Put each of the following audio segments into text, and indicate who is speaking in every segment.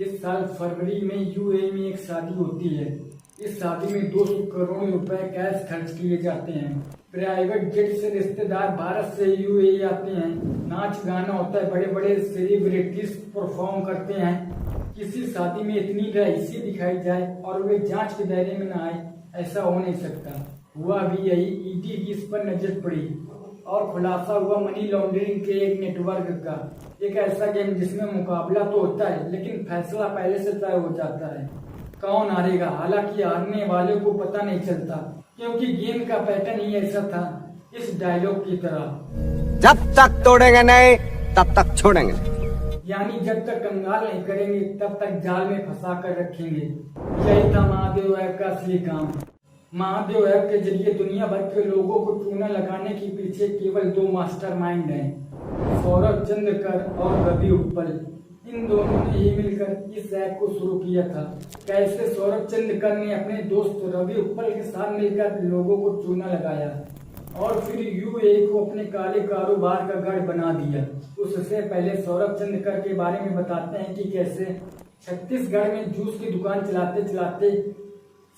Speaker 1: इस साल फरवरी में यूएई में एक शादी होती है। इस शादी में 200 करोड़ रुपए कैश खर्च किए जाते हैं। प्राइवेट जेट से रिश्तेदार भारत से यूएई आते हैं। नाच गाना होता है, बड़े बड़े सेलिब्रिटीज परफॉर्म करते हैं। किसी शादी में इतनी रईसी दिखाई जाए और वे जांच के दायरे में न आए, ऐसा हो नहीं सकता। हुआ भी यही। ईडी की इस पर नजर पड़ी और खुलासा हुआ मनी लॉन्ड्रिंग के एक नेटवर्क का। एक ऐसा गेम जिसमें मुकाबला तो होता है लेकिन फैसला पहले से तय हो जाता है कौन हारेगा। हालांकि हारने वाले को पता नहीं चलता क्योंकि गेम का पैटर्न ही ऐसा था, इस डायलॉग की तरह,
Speaker 2: जब तक तोड़ेंगे नहीं तब तक छोड़ेंगे।
Speaker 1: यानी जब तक कंगाल नहीं करेंगे तब तक जाल में फंसा कर रखेंगे। यही था महादेव ऐप का असली काम। महादेव ऐप के जरिए दुनिया भर के लोगों को चूना लगाने के पीछे केवल 2 मास्टरमाइंड हैं, सौरभ चंद्रकर और रवि उप्पल। इन दोनों ने ही मिलकर इस ऐप को शुरू किया था। कैसे सौरभ चंद्रकर ने अपने दोस्त रवि उप्पल के साथ मिलकर लोगों को चूना लगाया और फिर यूएई को अपने काले कारोबार का गढ़ बना दिया। उससे पहले सौरभ चंद्रकर के बारे में बताते हैं कि कैसे छत्तीसगढ़ में जूस की दुकान चलाते चलाते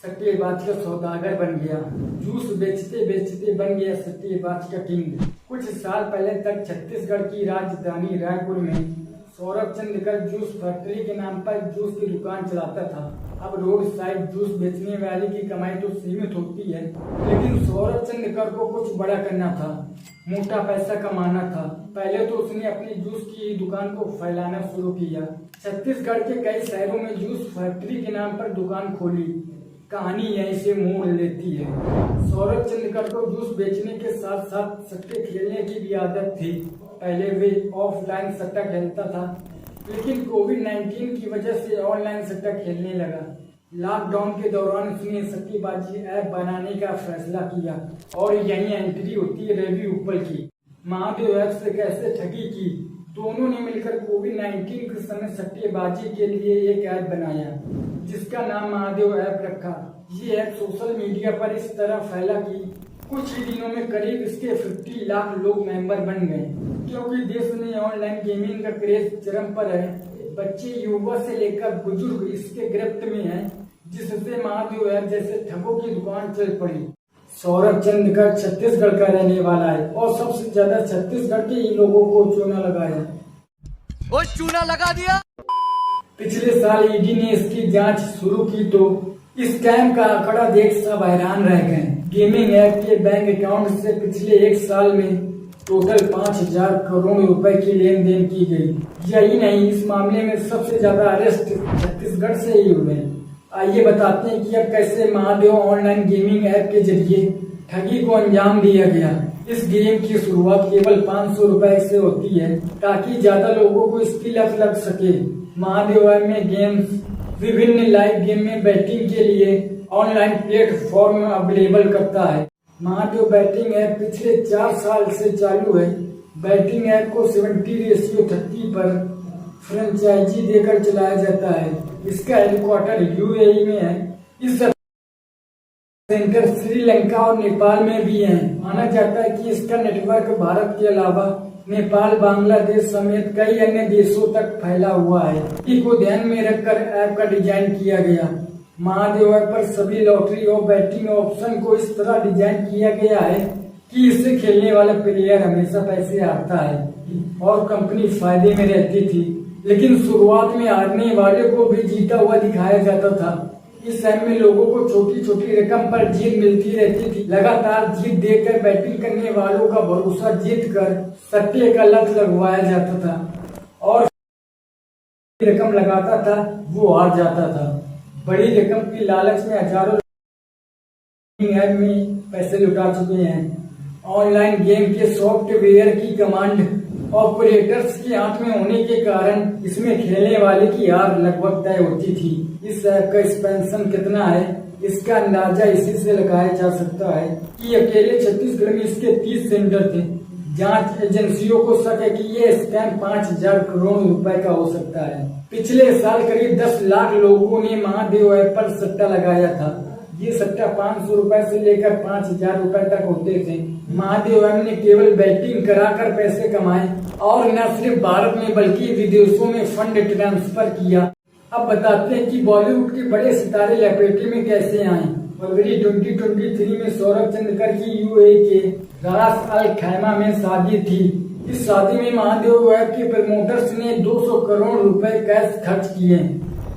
Speaker 1: सट्टेबाज का सौदागर बन गया। जूस बेचते बेचते बन गया सट्टेबाज का किंग। कुछ साल पहले तक छत्तीसगढ़ की राजधानी रायपुर में सौरभ चंद्रकर जूस फैक्ट्री के नाम पर जूस की दुकान चलाता था। अब रोड साइड जूस बेचने वाले की कमाई तो सीमित होती है, लेकिन सौरभ चंद्रकर को कुछ बड़ा करना था, मोटा पैसा कमाना था। पहले तो उसने अपनी जूस की दुकान को फैलाना शुरू किया। छत्तीसगढ़ के कई शहरों में जूस फैक्ट्री के नाम पर दुकान खोली। कहानी यहीं से मोड़ लेती है। सौरभ चंद्रकर को जूस बेचने के साथ साथ सट्टे खेलने की भी आदत थी। पहले वे ऑफलाइन सट्टा खेलता था, लेकिन कोविड-19 की वजह से ऑनलाइन सट्टा खेलने लगा। लॉकडाउन के दौरान उसने सट्टेबाजी ऐप बनाने का फैसला किया और यही एंट्री होती है रवि उप्पल की। महादेव ऐप से कैसे ठगी की। दोनों ने मिलकर कोविड-19 के समय सट्टेबाजी के लिए एक ऐप बनाया जिसका नाम महादेव ऐप रखा। ये ऐप सोशल मीडिया पर इस तरह फैला कि कुछ ही दिनों में करीब इसके 50 लाख लोग मेंबर बन गए। क्योंकि देश में ऑनलाइन गेमिंग का क्रेज चरम पर है, बच्चे युवा से लेकर बुजुर्ग इसके गिरफ्त में हैं, जिससे महादेव ऐप जैसे ठगों की दुकान चल पड़ी। सौरभ चंद्रकर छत्तीसगढ़ का रहने वाला है और सबसे ज्यादा छत्तीसगढ़ के ही लोगों को चूना लगाया।
Speaker 2: वो चूना लगा दिया।
Speaker 1: पिछले साल ईडी ने इसकी जांच शुरू की तो इस स्कैम का आंकड़ा देख सब हैरान रह गए। गेमिंग ऐप के बैंक अकाउंट से पिछले 1 साल में टोटल 5,000 करोड़ रुपए की लेन देन की गई। यही नहीं, इस मामले में सबसे ज्यादा अरेस्ट छत्तीसगढ़ से ही हुए। आइए बताते हैं कि अब कैसे महादेव ऑनलाइन गेमिंग ऐप के जरिए ठगी को अंजाम दिया गया। इस गेम की शुरुआत केवल 500 रुपए से होती है ताकि ज्यादा लोगों को इसकी लत लग सके। महादेव ऐप में गेम्स, विभिन्न लाइव गेम में बैटिंग के लिए ऑनलाइन प्लेटफॉर्म अवेलेबल करता है। महादेव बैटिंग ऐप पिछले 4 साल से चालू है। बैटिंग ऐप को 70:30 पर फ्रेंचाइजी देकर चलाया जाता है। इसका हेडक्वार्टर यूएई में है। इस सेंटर श्रीलंका और नेपाल में भी है। माना जाता है कि इसका नेटवर्क भारत के अलावा नेपाल, बांग्लादेश समेत कई अन्य देशों तक फैला हुआ है। इसी को ध्यान में रखकर ऐप का डिजाइन किया गया। महादेव ऐप पर सभी लॉटरी और बैटिंग ऑप्शन को इस तरह डिजाइन किया गया है कि इससे खेलने वाला प्लेयर हमेशा पैसे हारता है और कंपनी फायदे में रहती थी। लेकिन शुरुआत में हारने वाले को भी जीता हुआ दिखाया जाता था। इस ऐप में लोगों को छोटी छोटी रकम पर जीत मिलती रहती थी। लगातार जीत देकर बैटिंग करने वालों का भरोसा जीत कर सट्टे का लत लगवाया जाता था और रकम लगाता था वो हार जाता था। बड़ी रकम की लालच में हजारों ऐप में पैसे लुटा चुके हैं। ऑनलाइन गेम के सॉफ्टवेयर की कमांड ऑपरेटर्स के हाथ में होने के कारण इसमें खेलने वाले की हार लगभग तय होती थी। इस ऐप का एक्सपेंशन कितना है, इसका अंदाजा इसी से लगाया जा सकता है कि अकेले छत्तीसगढ़ में इसके 30 सेंटर थे। जांच एजेंसियों को शक है कि ये स्कैम 5,000 करोड़ रुपए का हो सकता है। पिछले साल करीब 10 लाख लोगों ने महादेव ऐप पर सट्टा लगाया था। ये सट्टा 500 रुपए से लेकर 5,000 रुपए तक होते थे। महादेव ऐप ने केवल बैटिंग कराकर पैसे कमाए और न सिर्फ भारत में बल्कि विदेशों में फंड ट्रांसफर किया। अब बताते हैं कि बॉलीवुड के बड़े सितारे लपेटे में कैसे आए। फरवरी 2023 में सौरभ चंद्रकर की यूएई के रास अल खैमा में शादी थी। इस शादी में महादेव वेब के प्रमोटर्स ने 200 करोड़ रुपए कैश खर्च किए।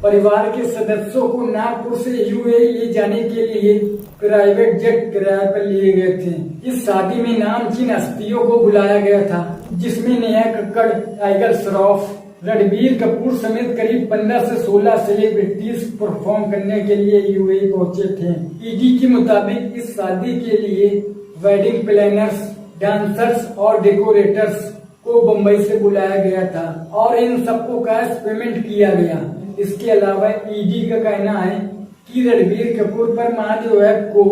Speaker 1: परिवार के सदस्यों को नागपुर से यूएई ले जाने के लिए प्राइवेट जेट किराए पर लिए गए थे। इस शादी में नामचीन हस्तियों को बुलाया गया था, जिसमें नेहा कक्कड़, टाइगर श्रॉफ, रणबीर कपूर समेत करीब 15 से 16 सेलिब्रिटीज परफॉर्म करने के लिए यूएई पहुंचे थे। ईडी के मुताबिक इस शादी के लिए वेडिंग प्लानर्स, डांसर्स और डेकोरेटर्स को मुंबई से बुलाया गया था और इन सबको कैश पेमेंट किया गया। इसके अलावा ईडी का कहना है कि रणबीर कपूर पर महादेव वेब को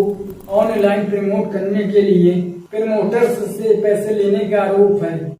Speaker 1: ऑनलाइन प्रमोट करने के लिए प्रमोटर्स से पैसे लेने का आरोप है।